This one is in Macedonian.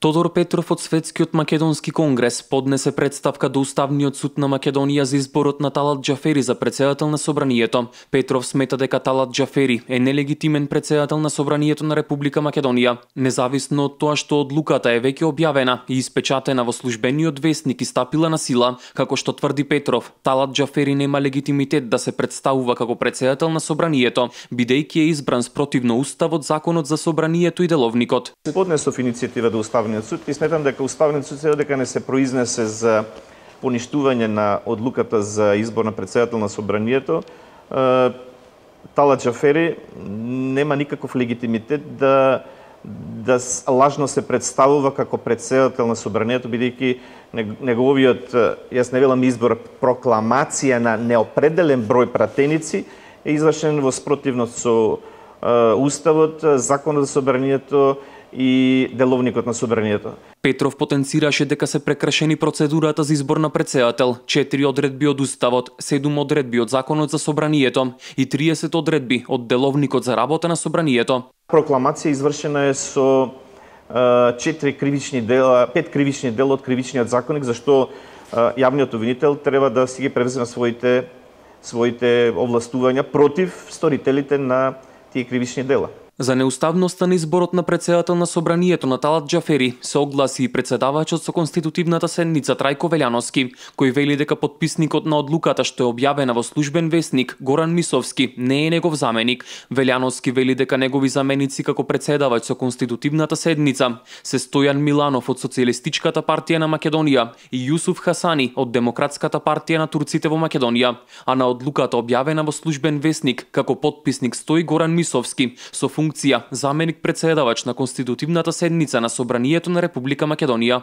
Тодор Петров од Светскиот македонски конгрес поднесе представка до Уставниот суд на Македонија за изборот на Талат Џафери за претседател на Собранието. Петров смета дека Талат Џафери е нелегитимен претседател на Собранието на Република Македонија, независно од тоа што одлуката е веќе објавена и испечатена во службениот весник и стапила на сила. Како што тврди Петров, Талат Џафери нема легитимитет да се представува како претседател на Собранието, бидејќи е избран спротивно Уставот, Законот за Собранието и Деловникот. Поднесов иницијатива до Уставниот суд и сметам дека Уставниот суд дека не се произнесе за поништување на одлуката за избор на претседател на Собранието. Талат Џафери нема никаков легитимитет да лажно се представува како претседател на Собранието, бидејќи неговиот, јас не велам избор, прокламација на неопределен број пратеници е извршен во спротивност со Уставот, Законот за Собранието и Деловникот на Собранието. Петров потенцираше дека се прекршени процедурата за избор на претседател, 4 одредби од Уставот, 7 одредби од Законот за Собранието и 30 одредби од Деловникот за работа на Собранието. Прокламација извршена е со 4 кривични дела, 5 кривични дела од Кривичниот законник, зашто јавниот обвинител треба да си ги превземе своите овластувања против сторителите на тие кривични дела. За неуставноста на изборот на претседател на Собранието на Талат Џафери се огласи и претседавачот со конститутивната седница Трајко Велјановски, кој вели дека потписникот на одлуката што е објавена во службен весник Горан Мисовски не е негов заменик. Велјановски вели дека негови заменици како претседавач со конститутивната седница се Стојан Миланов од Социјалистичката партија на Македонија и Јусуф Хасани од Демократската партија на турците во Македонија, а на одлуката објавена во службен весник како потписник стои Горан Мисовски со функција заменик претседавач на конститутивната седница на Собранието на Република Македонија.